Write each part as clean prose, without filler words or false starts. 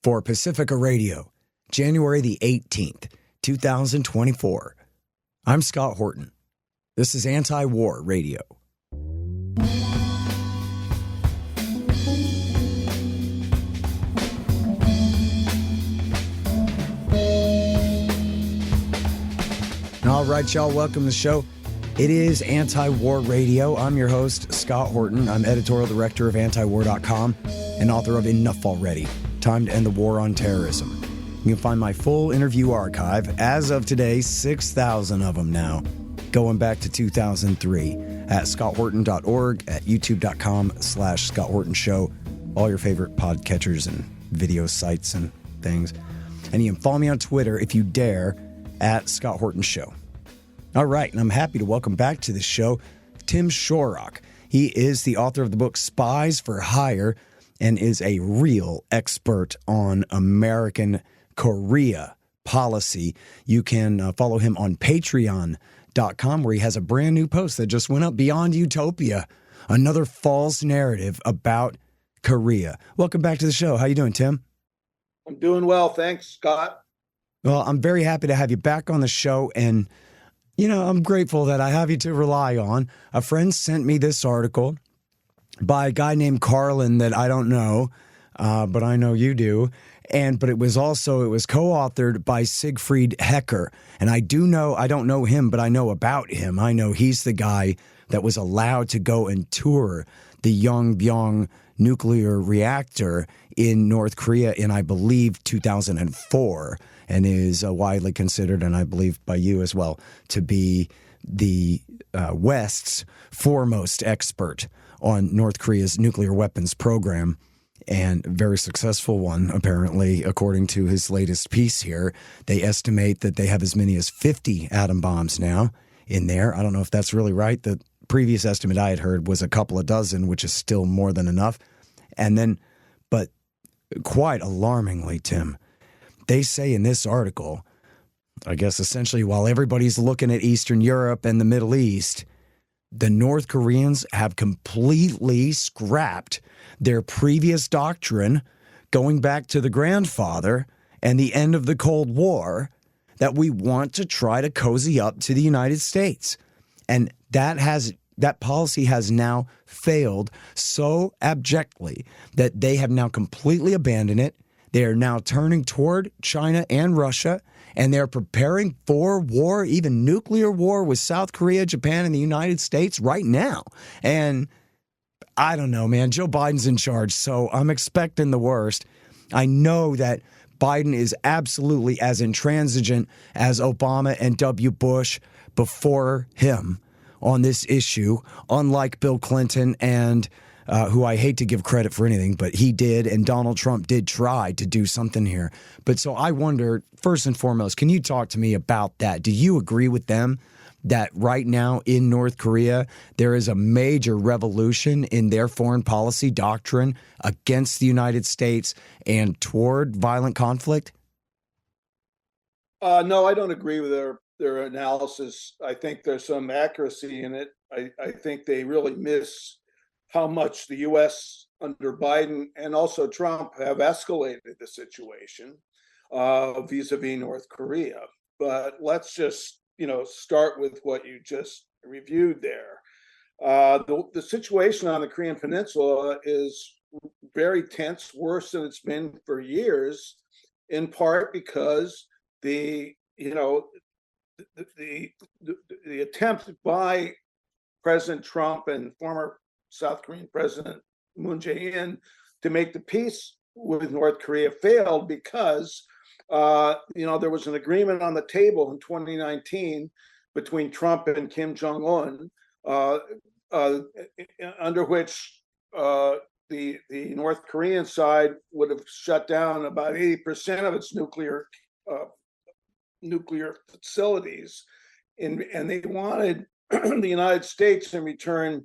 for Pacifica Radio, January the 18th, 2024. I'm Scott Horton. This is Antiwar Radio. All right, y'all, welcome to the show. It is Antiwar Radio. I'm your host, Scott Horton. I'm editorial director of Antiwar.com and author of Enough Already, Time to End the War on Terrorism. You can find my full interview archive, as of today, 6,000 of them now, going back to 2003, at scotthorton.org, at youtube.com/Scott Horton Show, all your favorite podcatchers and video sites and things. And you can follow me on Twitter, if you dare, at Scott Horton Show. All right, and I'm happy to welcome back to the show Tim Shorrock. He is the author of the book Spies for Hire and is a real expert on American Korea policy. You can follow him on patreon.com, where he has a brand new post that just went up, Beyond Utopia, another false narrative about Korea. Welcome back to the show. How you doing, Tim? I'm doing well, thanks, Scott. Well, I'm very happy to have you back on the show, and I'm grateful that I have you to rely on. A friend sent me this article by a guy named Carlin that I don't know, but I know you do. But it was co-authored by Siegfried Hecker. And I don't know him, but I know about him. I know he's the guy that was allowed to go and tour the Yongbyon nuclear reactor in North Korea in, I believe, 2004. And is widely considered, and I believe by you as well, to be the West's foremost expert on North Korea's nuclear weapons program, and very successful one, apparently, according to his latest piece here. They estimate that they have as many as 50 atom bombs now in there. I don't know if that's really right. The previous estimate I had heard was a couple of dozen, which is still more than enough. But quite alarmingly, Tim, they say in this article, I guess essentially while everybody's looking at Eastern Europe and the Middle East, the North Koreans have completely scrapped their previous doctrine going back to the grandfather and the end of the Cold War that we want to try to cozy up to the United States. And that policy has now failed so abjectly that they have now completely abandoned it. They are now turning toward China and Russia, and they're preparing for war, even nuclear war with South Korea, Japan, and the United States right now. And I don't know, man. Joe Biden's in charge, so I'm expecting the worst. I know that Biden is absolutely as intransigent as Obama and W. Bush before him on this issue, unlike Bill Clinton and who I hate to give credit for anything, but he did, and Donald Trump did try to do something here. But so I wonder, first and foremost, can you talk to me about that? Do you agree with them that right now in North Korea, there is a major revolution in their foreign policy doctrine against the United States and toward violent conflict? No, I don't agree with their analysis. I think there's some accuracy in it. I think they really miss how much the U.S. under Biden and also Trump have escalated the situation vis-a-vis North Korea. But let's just, start with what you just reviewed there. The situation on the Korean Peninsula is very tense, worse than it's been for years, in part because the attempt by President Trump and former South Korean President Moon Jae-in to make the peace with North Korea failed because, there was an agreement on the table in 2019 between Trump and Kim Jong-un, under which the North Korean side would have shut down about 80% of its nuclear facilities, and they wanted the United States in return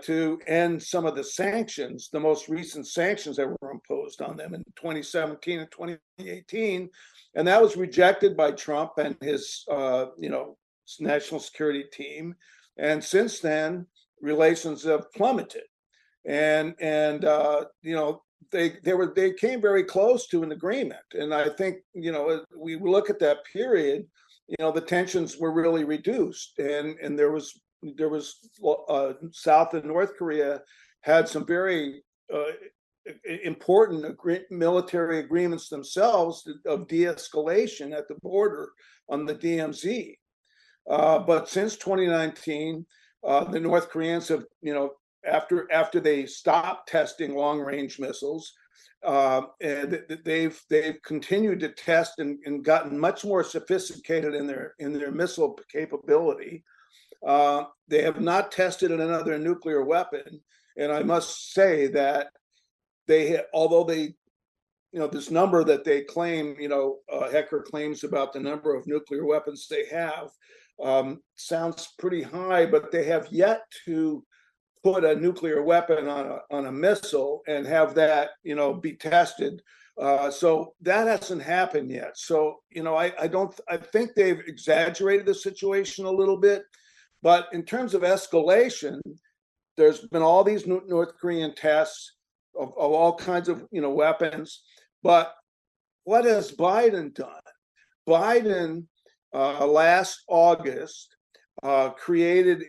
to end some of the sanctions, the most recent sanctions that were imposed on them in 2017 and 2018. And that was rejected by Trump and his, national security team. And since then, relations have plummeted. And they came very close to an agreement, and I think we look at that period, the tensions were really reduced, and there was South and North Korea had some very important military agreements themselves of de-escalation at the border on the DMZ. But since 2019, the North Koreans have, after they stopped testing long-range missiles, and they've continued to test and gotten much more sophisticated in their missile capability. They have not tested another nuclear weapon, and I must say that although they, this number that they claim, Hecker claims about the number of nuclear weapons they have, sounds pretty high, but they have yet to put a nuclear weapon on a missile and have that, be tested. So that hasn't happened yet. So, I think they've exaggerated the situation a little bit, but in terms of escalation, there's been all these North Korean tests of all kinds of, weapons. But what has Biden done? Biden last August created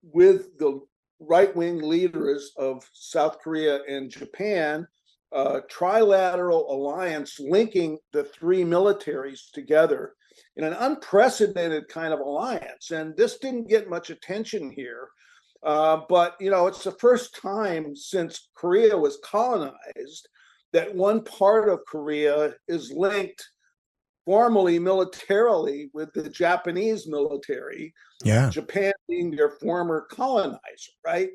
with the right-wing leaders of South Korea and Japan, a trilateral alliance linking the three militaries together in an unprecedented kind of alliance. And this didn't get much attention here. But, it's the first time since Korea was colonized that one part of Korea is linked formally militarily with the Japanese military, Japan being their former colonizer, right?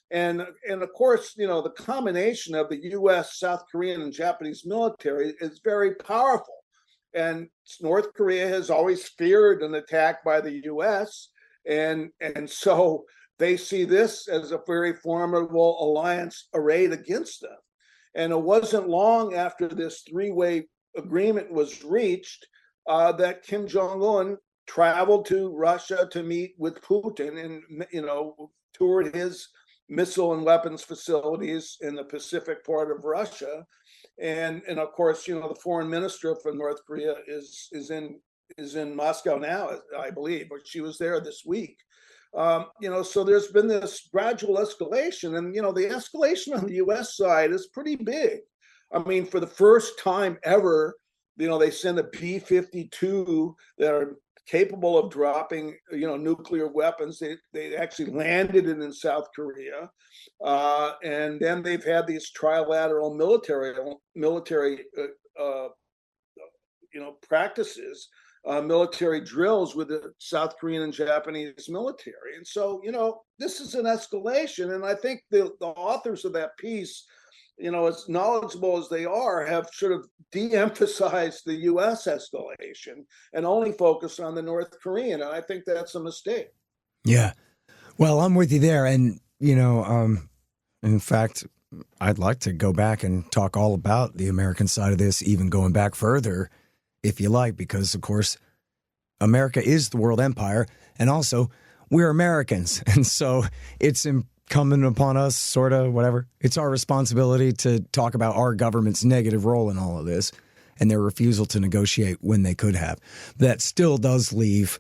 And of course, the combination of the US, South Korean, and Japanese military is very powerful. And North Korea has always feared an attack by the US. And so they see this as a very formidable alliance arrayed against them. And it wasn't long after this three-way agreement was reached that Kim Jong-un traveled to Russia to meet with Putin and, toured his missile and weapons facilities in the Pacific part of Russia. And of course, the foreign minister for North Korea is in Moscow now, I believe, or she was there this week. So there's been this gradual escalation, and, the escalation on the US side is pretty big. I mean, for the first time ever, they send a B-52 that are capable of dropping, nuclear weapons. They actually landed it in South Korea. And then they've had these trilateral military practices, military drills with the South Korean and Japanese military. And so, this is an escalation. And I think the authors of that piece, as knowledgeable as they are, have sort of de-emphasized the U.S. escalation and only focused on the North Korean. And I think that's a mistake. Yeah. Well, I'm with you there. And, in fact, I'd like to go back and talk all about the American side of this, even going back further, if you like, because, of course, America is the world empire, and also we're Americans. And so it's incumbent upon us, sort of, whatever. It's our responsibility to talk about our government's negative role in all of this and their refusal to negotiate when they could have. That still does leave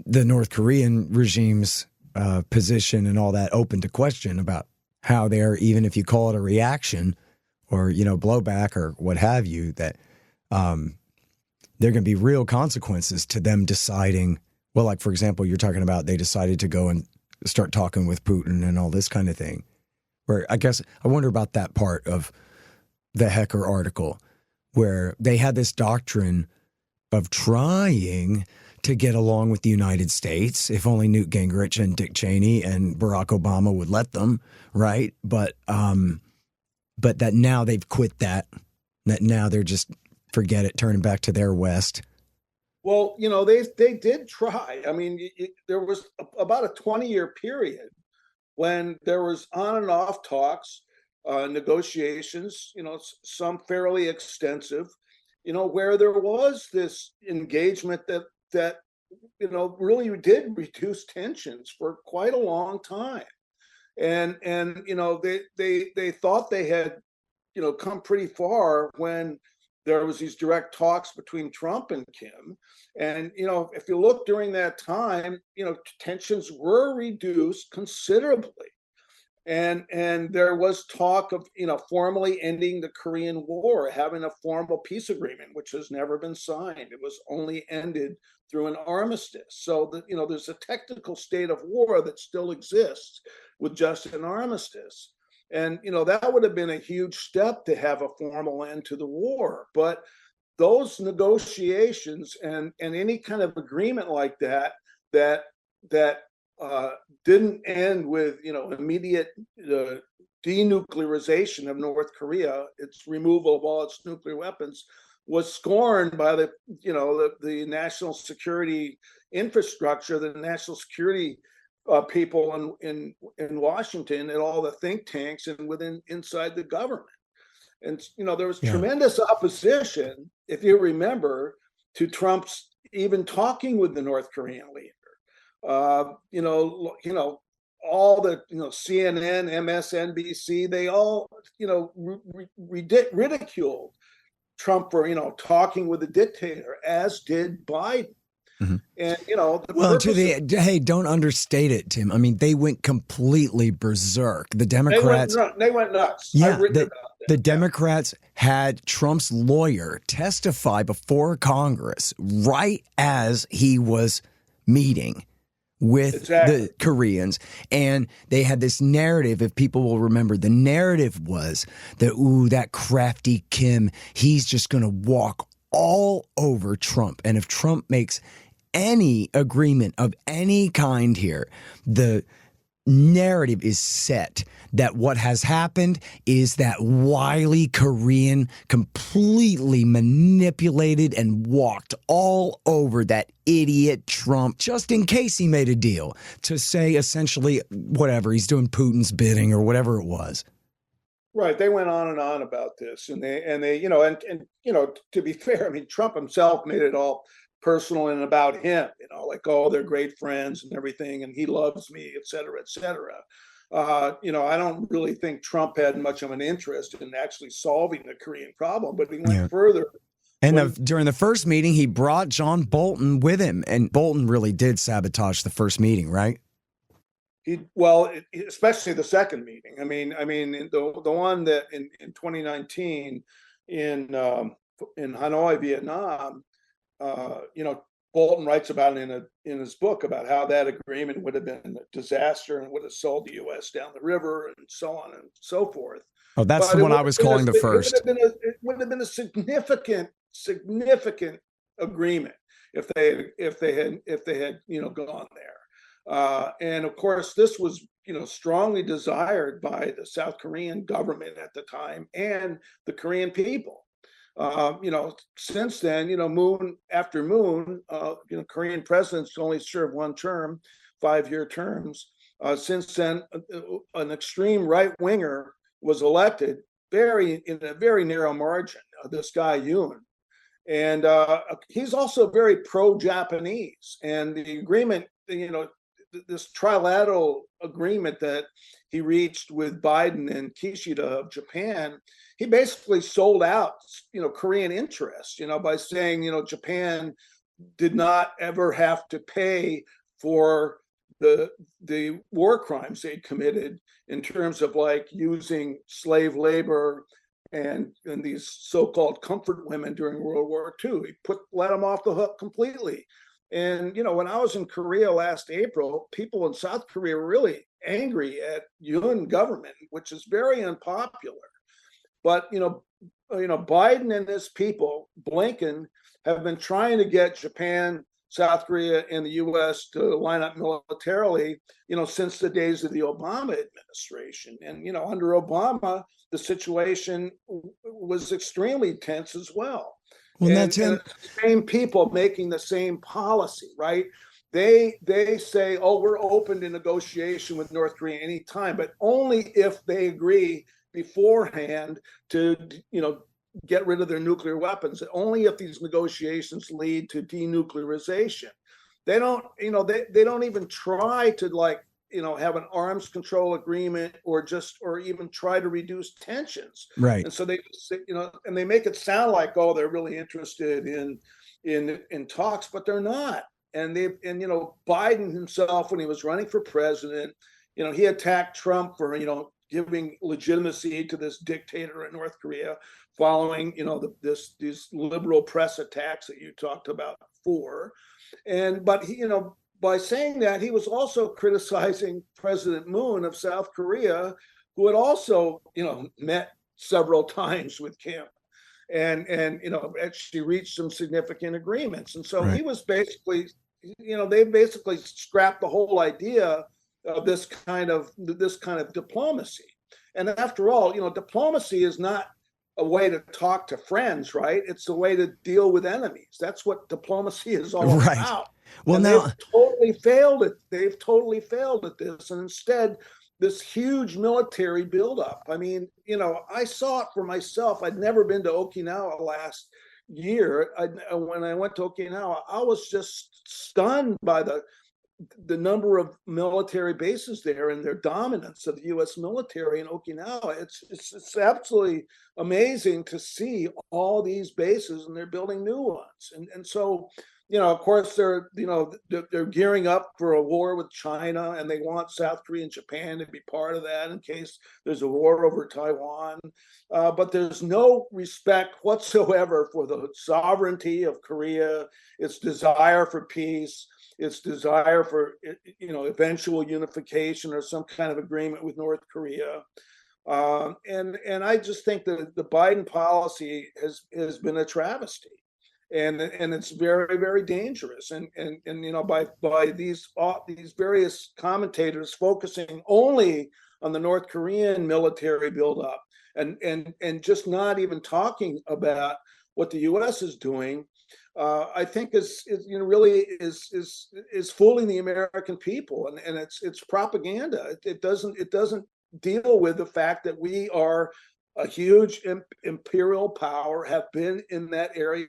the North Korean regime's position and all that open to question about how they're, even if you call it a reaction or, blowback or what have you, that there are going to be real consequences to them deciding, well, like, for example, you're talking about they decided to go and start talking with Putin and all this kind of thing. Where I guess I wonder about that part of the Hecker article where they had this doctrine of trying to get along with the United States, if only Newt Gingrich and Dick Cheney and Barack Obama would let them, right? But that now they've quit that now they're just, forget it, turning back to their West. Well, they did try. I mean, there was about a 20-year period when there was on and off talks, negotiations, some fairly extensive, where there was this engagement that really did reduce tensions for quite a long time. and they thought they had come pretty far when there was these direct talks between Trump and Kim. And if you look during that time, tensions were reduced considerably. And there was talk of formally ending the Korean War, having a formal peace agreement, which has never been signed. It was only ended through an armistice. So that there's a technical state of war that still exists with just an armistice. And that would have been a huge step to have a formal end to the war. But those negotiations and any kind of agreement like that didn't end with immediate denuclearization of North Korea, its removal of all its nuclear weapons, was scorned by the national security infrastructure, the national security people in Washington, and all the think tanks and inside the government. And there was tremendous opposition, if you remember, to Trump's even talking with the North Korean leader. All the CNN, MSNBC, they all ridiculed Trump for talking with a dictator, as did Biden. Mm-hmm. And hey, don't understate it, Tim. I mean, they went completely berserk. The Democrats, they went nuts. Yeah, I've written about that. The Democrats had Trump's lawyer testify before Congress right as he was meeting with the Koreans. And they had this narrative, if people will remember, the narrative was that, that crafty Kim, he's just going to walk all over Trump. And if Trump makes any agreement of any kind here, the narrative is set that what has happened is that wily Korean completely manipulated and walked all over that idiot Trump just in case he made a deal to say essentially whatever, he's doing Putin's bidding or whatever it was. Right. They went on and on about this, and they to be fair, I mean, Trump himself made it all personal and about him, like, oh, they're great friends and everything, and he loves me, et cetera, et cetera. I don't really think Trump had much of an interest in actually solving the Korean problem, but he went further. And during the first meeting, he brought John Bolton with him, and Bolton really did sabotage the first meeting, right? Especially the second meeting. I mean, the one that in 2019 in Hanoi, Vietnam, Bolton writes about it in his book about how that agreement would have been a disaster and would have sold the U.S. down the river and so on and so forth. Oh, that's the one I was calling the first. It would have been a significant agreement if they had gone there. And of course, this was strongly desired by the South Korean government at the time and the Korean people. Since then, moon after moon, Korean presidents only serve one term, 5-year terms. Since then, an extreme right winger was elected in a very narrow margin. This guy Yoon, and he's also very pro-Japanese. And the agreement, this trilateral agreement that he reached with Biden and Kishida of Japan, he basically sold out, Korean interests, by saying, Japan did not ever have to pay for the war crimes they committed in terms of like using slave labor and these so-called comfort women during World War II. He let them off the hook completely. And, when I was in Korea last April, people in South Korea were really angry at Yoon government, which is very unpopular. But, Biden and his people, Blinken, have been trying to get Japan, South Korea, and the U.S. to line up militarily, since the days of the Obama administration. And, under Obama, the situation was extremely tense as well. Well, and the same people making the same policy, right? They say, oh, we're open to negotiation with North Korea anytime, but only if they agree beforehand to, get rid of their nuclear weapons. Only if these negotiations lead to denuclearization. They don't, they don't even try to have an arms control agreement or even try to reduce tensions. Right. And so and they make it sound like, oh, they're really interested in talks, but they're not. And Biden himself, when he was running for president, he attacked Trump for giving legitimacy to this dictator in North Korea, following these liberal press attacks that you talked about before. But by saying that, he was also criticizing President Moon of South Korea, who had also met several times with Kim, and actually reached some significant agreements. And so Right. he was basically, they basically scrapped the whole idea of this kind of diplomacy. And after all, diplomacy is not a way to talk to friends, right? It's a way to deal with enemies. That's what diplomacy is all Right. about. Well, and now they've totally failed at this. And instead, this huge military buildup. I mean, I saw it for myself. I'd never been to Okinawa last year. When I went to Okinawa, I was just stunned by the number of military bases there and their dominance of the U.S. military in Okinawa. It's absolutely amazing to see all these bases, and they're building new ones. And so, of course, they're gearing up for a war with China, and they want South Korea and Japan to be part of that in case there's a war over Taiwan. But there's no respect whatsoever for the sovereignty of Korea, its desire for peace, its desire for eventual unification or some kind of agreement with North Korea. And I just think that the Biden policy has been a travesty. And it's very, very dangerous. And by these various commentators focusing only on the North Korean military buildup and just not even talking about what the U.S. is doing, I think is fooling the American people, and it's propaganda. It doesn't deal with the fact that we are a huge imperial power, have been in that area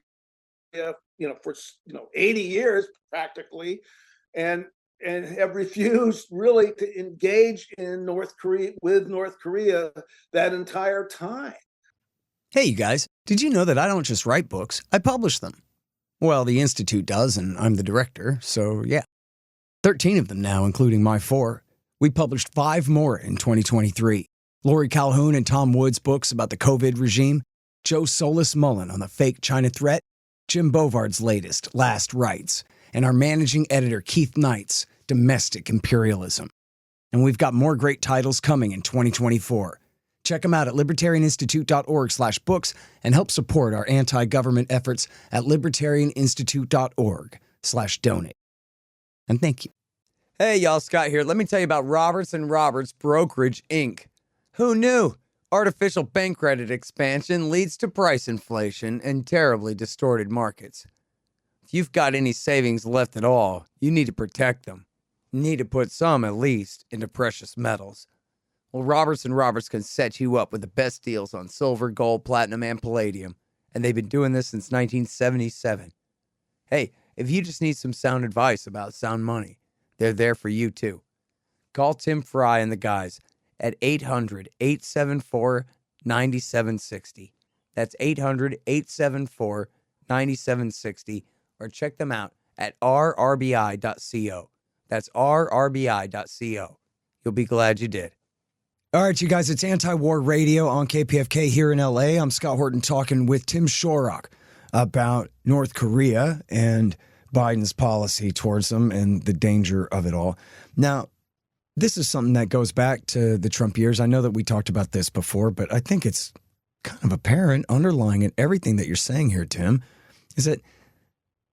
for 80 years practically, and have refused really to engage in North Korea that entire time. Hey, you guys, did you know that I don't just write books, I publish them? Well, the Institute does, and I'm the director, so yeah. 13 of them now, including my 4. We published 5 more in 2023. Lori Calhoun and Tom Wood's books about the COVID regime, Joe Solis Mullen on the fake China threat, Jim Bovard's latest, Last Rites, and our managing editor, Keith Knight's Domestic Imperialism. And we've got more great titles coming in 2024. Check them out at libertarianinstitute.org/books and help support our anti-government efforts at libertarianinstitute.org/donate. And thank you. Hey, y'all, Scott here. Let me tell you about Roberts & Roberts Brokerage, Inc. Who knew? Artificial bank credit expansion leads to price inflation and terribly distorted markets. If you've got any savings left at all, you need to protect them. You need to put some, at least, into precious metals. Well, Roberts & Roberts can set you up with the best deals on silver, gold, platinum, and palladium, and they've been doing this since 1977. Hey, if you just need some sound advice about sound money, they're there for you too. Call Tim Fry and the guys at 800-874-9760. That's 800-874-9760, or check them out at rrbi.co. That's rrbi.co. You'll be glad you did. All right, you guys, it's Antiwar Radio on KPFK here in LA. I'm Scott Horton talking with Tim Shorrock about North Korea and Biden's policy towards them and the danger of it all. Now, this is something that goes back to the Trump years. I know that we talked about this before, but I think it's kind of apparent underlying in everything that you're saying here, Tim, is that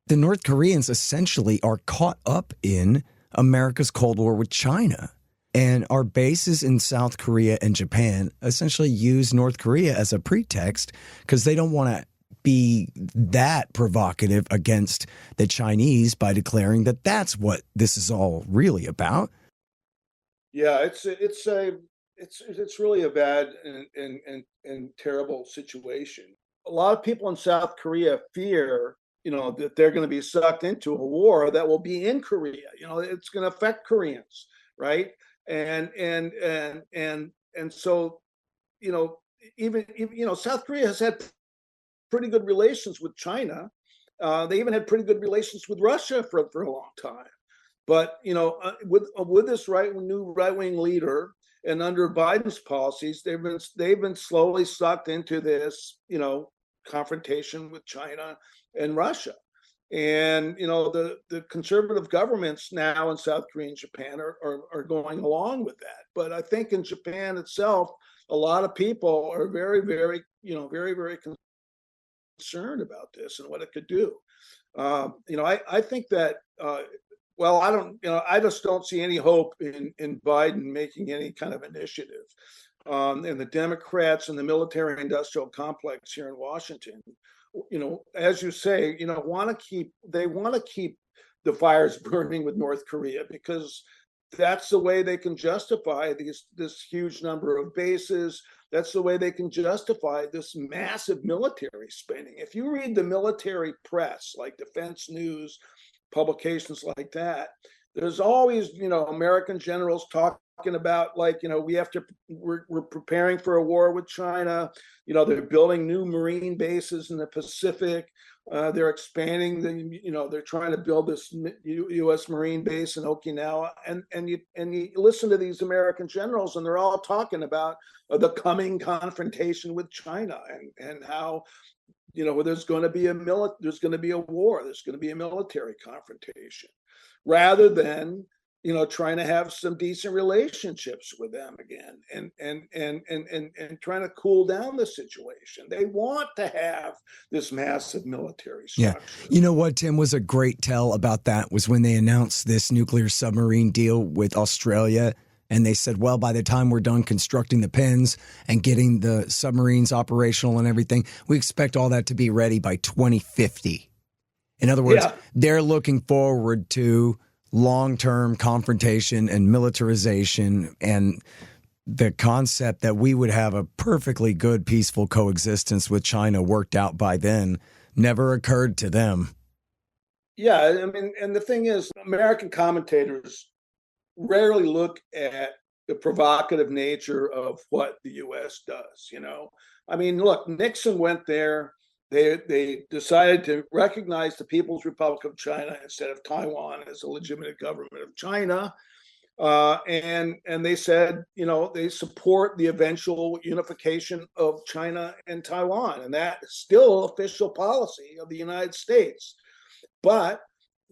the North Koreans essentially are caught up in America's Cold War with China. And our bases in South Korea and Japan essentially use North Korea as a pretext because they don't want to be that provocative against the Chinese by declaring that that's what this is all really about. Yeah, it's really a bad and terrible situation. A lot of people in South Korea fear, that they're going to be sucked into a war that will be in Korea. It's going to affect Koreans. right? And so, even South Korea has had pretty good relations with China. They even had pretty good relations with Russia for a long time. But with this new right wing leader and under Biden's policies, they've been slowly sucked into this confrontation with China and Russia. And the conservative governments now in South Korea and Japan are going along with that. But I think in Japan itself, a lot of people are very, very, very, very concerned about this and what it could do. I think that I just don't see any hope in Biden making any kind of initiative. And the Democrats and the military industrial complex here in Washington, as you say, want to keep the fires burning with North Korea, because that's the way they can justify this huge number of bases. That's the way they can justify this massive military spending. If you read the military press, like Defense News, publications like that, there's always, American generals talking about, like, we're preparing for a war with China. They're building new Marine bases in the Pacific. They're expanding they're trying to build this U.S. Marine base in Okinawa. And you listen to these American generals, and they're all talking about the coming confrontation with China and how there's going to be a war, there's going to be a military confrontation, rather than trying to have some decent relationships with them again and trying to cool down the situation. They want to have this massive military structure. Yeah. You know what, Tim, was a great tell about that was when they announced this nuclear submarine deal with Australia. And they said, well, by the time we're done constructing the pens and getting the submarines operational and everything, we expect all that to be ready by 2050. In other words, they're looking forward to long-term confrontation and militarization, and the concept that we would have a perfectly good, peaceful coexistence with China worked out by then never occurred to them. Yeah, I mean, and the thing is, American commentators rarely look at the provocative nature of what the U.S. does. I mean, look, Nixon went there. They decided to recognize the People's Republic of China instead of Taiwan as a legitimate government of China. And they said, they support the eventual unification of China and Taiwan. And that is still official policy of the United States. But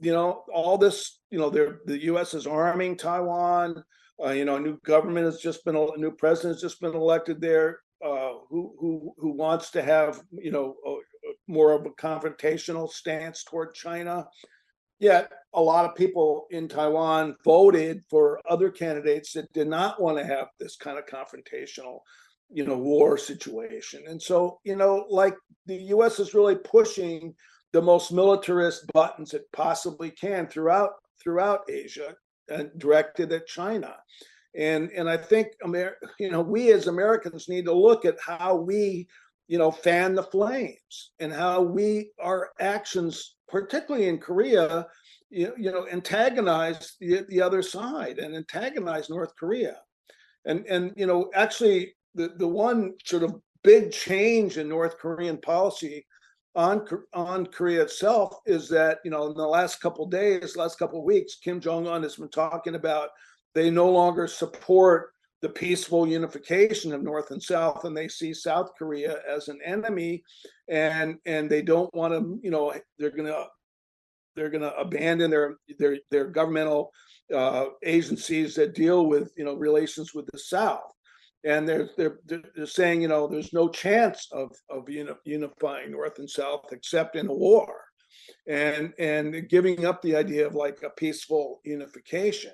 all this, the U.S. is arming Taiwan. A new government has just been, a new president has just been elected there, who wants to have, more of a confrontational stance toward China. Yet a lot of people in Taiwan voted for other candidates that did not want to have this kind of confrontational, war situation. And so, like, the U.S. is really pushing the most militarist buttons it possibly can throughout Asia, and directed at China. And I think we as Americans need to look at how we fan the flames, and how our actions, particularly in Korea, antagonize the other side and antagonize North Korea. And actually the one sort of big change in North Korean policy on Korea itself is that, in the last couple of weeks, Kim Jong-un has been talking about they no longer support the peaceful unification of North and South, and they see South Korea as an enemy, and they don't want to, they're gonna abandon their governmental agencies that deal with relations with the South. And they're saying, there's no chance of unifying North and South except in a war, and giving up the idea of like a peaceful unification.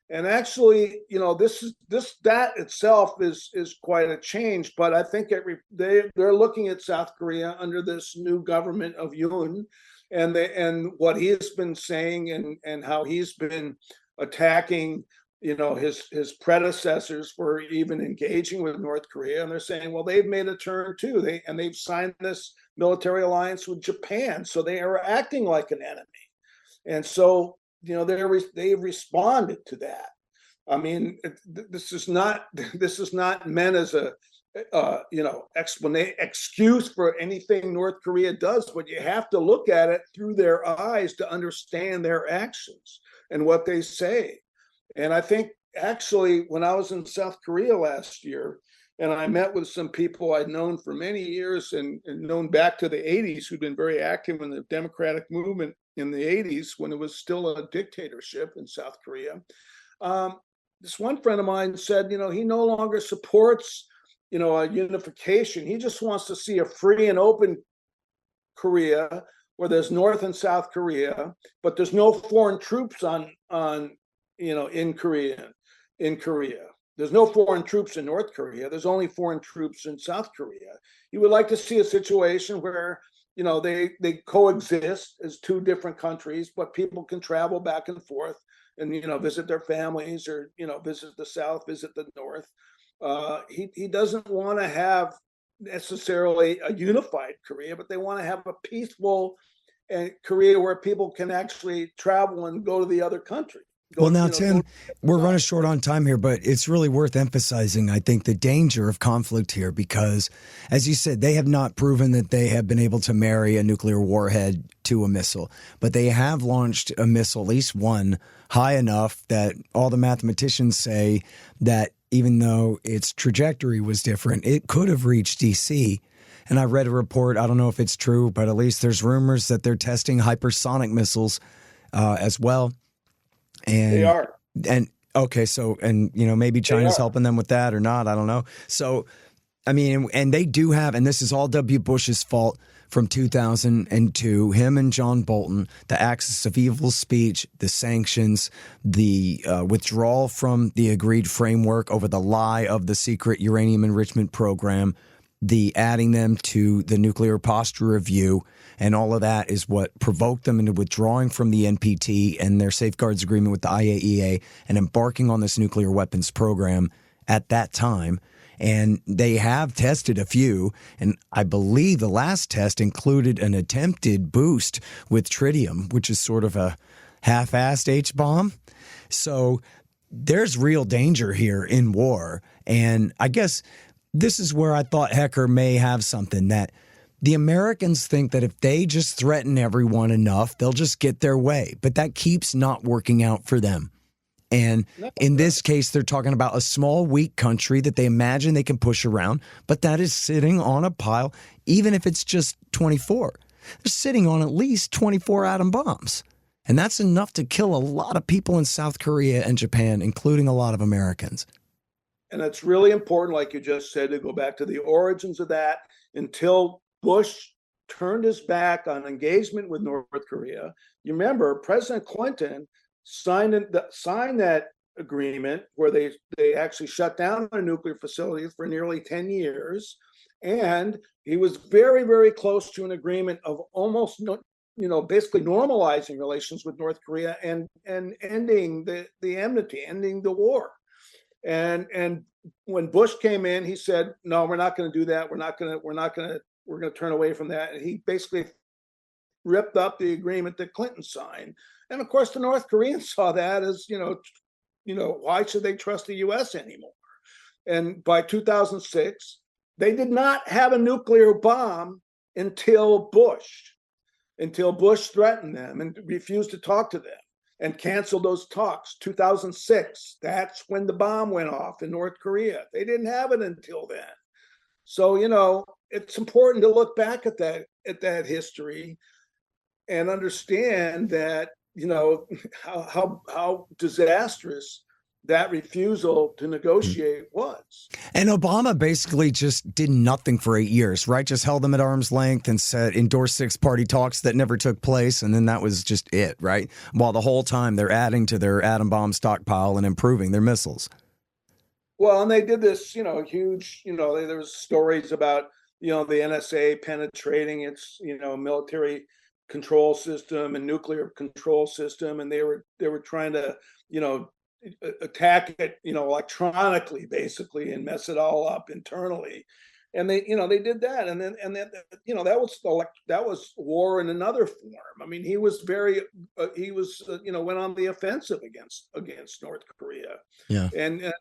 And actually, that itself is quite a change. But I think they're looking at South Korea under this new government of Yoon, and what he has been saying, and how he's been attacking his predecessors for even engaging with North Korea. And they're saying, well, they've made a turn too. They've signed this military alliance with Japan, so they are acting like an enemy. And so they've responded to that. I mean, this is not meant as a excuse for anything North Korea does, but you have to look at it through their eyes to understand their actions and what they say. And I think actually when I was in South Korea last year, and I met with some people I'd known for many years and known back to the 80s who'd been very active in the democratic movement in the 80s when it was still a dictatorship in South Korea. This one friend of mine said, he no longer supports, a unification. He just wants to see a free and open Korea where there's North and South Korea, but there's no foreign troops in Korea. There's no foreign troops in North Korea. There's only foreign troops in South Korea. He would like to see a situation where, they coexist as two different countries, but people can travel back and forth and, visit their families or, visit the South, visit the North. He doesn't want to have necessarily a unified Korea, but they want to have a peaceful Korea where people can actually travel and go to the other country. Well, now, Tim, we're running short on time here, but it's really worth emphasizing, I think, the danger of conflict here because, as you said, they have not proven that they have been able to marry a nuclear warhead to a missile, but they have launched a missile, at least one, high enough that all the mathematicians say that even though its trajectory was different, it could have reached D.C., and I read a report, I don't know if it's true, but at least there's rumors that they're testing hypersonic missiles as well. And they are. And okay, so maybe China's helping them with that or not, I don't know. So I mean, and they do have, and this is all W. Bush's fault from 2002, him and John Bolton, the axis of evil speech, the sanctions, the withdrawal from the agreed framework over the lie of the secret uranium enrichment program, the adding them to the nuclear posture review, and all of that is what provoked them into withdrawing from the NPT and their safeguards agreement with the IAEA and embarking on this nuclear weapons program at that time. And they have tested a few, and I believe the last test included an attempted boost with tritium, which is sort of a half-assed H-bomb. So there's real danger here in war, and I guess this is where I thought Hecker may have something, that the Americans think that if they just threaten everyone enough, they'll just get their way. But that keeps not working out for them. And in this case, they're talking about a small, weak country that they imagine they can push around, but that is sitting on a pile, even if it's just 24. They're sitting on at least 24 atom bombs. And that's enough to kill a lot of people in South Korea and Japan, including a lot of Americans. And it's really important, like you just said, to go back to the origins of that. Until Bush turned his back on engagement with North Korea, you remember President Clinton signed that agreement where they actually shut down their nuclear facilities for nearly 10 years. And he was very, very close to an agreement of almost, basically normalizing relations with North Korea and ending the enmity, ending the war. And when Bush came in, he said, "No, we're not going to do that. We're going to turn away from that." And he basically ripped up the agreement that Clinton signed. And of course, the North Koreans saw that as, why should they trust the U.S. anymore? And by 2006, they did not have a nuclear bomb until Bush threatened them and refused to talk to them and canceled those talks. 2006, that's when the bomb went off in North Korea. They didn't have it until then. So, it's important to look back at that history and understand that, how disastrous that refusal to negotiate was. And Obama basically just did nothing for 8 years, right? Just held them at arm's length and endorsed six-party talks that never took place. And then that was just it, right? While the whole time they're adding to their atom bomb stockpile and improving their missiles. Well, and they did this, huge, there was stories about, the NSA penetrating its, military control system and nuclear control system. And they were trying to, attack it, electronically, basically, and mess it all up internally. And they did that, and then that was war in another form. I mean, he was went on the offensive against North Korea, and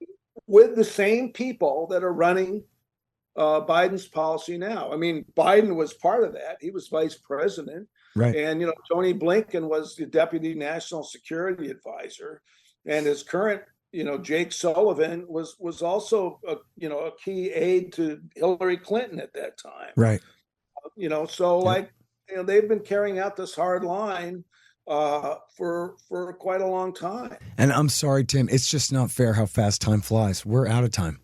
with the same people that are running Biden's policy now. I mean, Biden was part of that. He was vice president, right? And Tony Blinken was the deputy national security advisor, and his current. Jake Sullivan was also a key aide to Hillary Clinton at that time. Right. They've been carrying out this hard line for quite a long time. And I'm sorry, Tim, it's just not fair how fast time flies. We're out of time.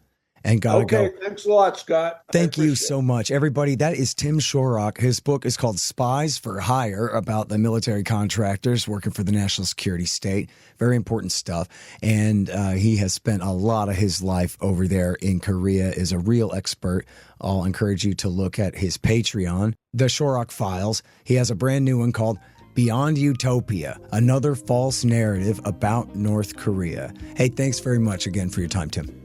And gotta go. Okay, thanks a lot, Scott. Thank you so much, everybody. That is Tim Shorrock. His book is called Spies for Hire, about the military contractors working for the national security state. Very important stuff. And he has spent a lot of his life over there in Korea, is a real expert. I'll encourage you to look at his Patreon, The Shorrock Files. He has a brand new one called Beyond Utopia, another false narrative about North Korea. Hey, thanks very much again for your time, Tim.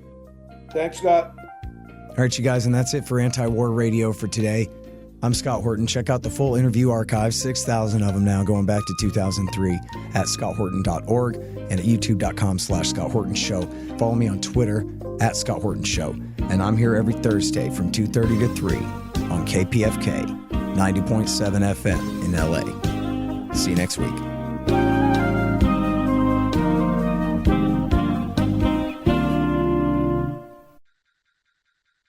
Thanks, Scott. All right, you guys, and that's it for Antiwar Radio for today. I'm Scott Horton. Check out the full interview archive, 6,000 of them now, going back to 2003, at scotthorton.org and at youtube.com/Scott Horton Show. Follow me on Twitter, at Scott Horton Show. And I'm here every Thursday from 2:30 to 3 on KPFK, 90.7 FM in LA. See you next week.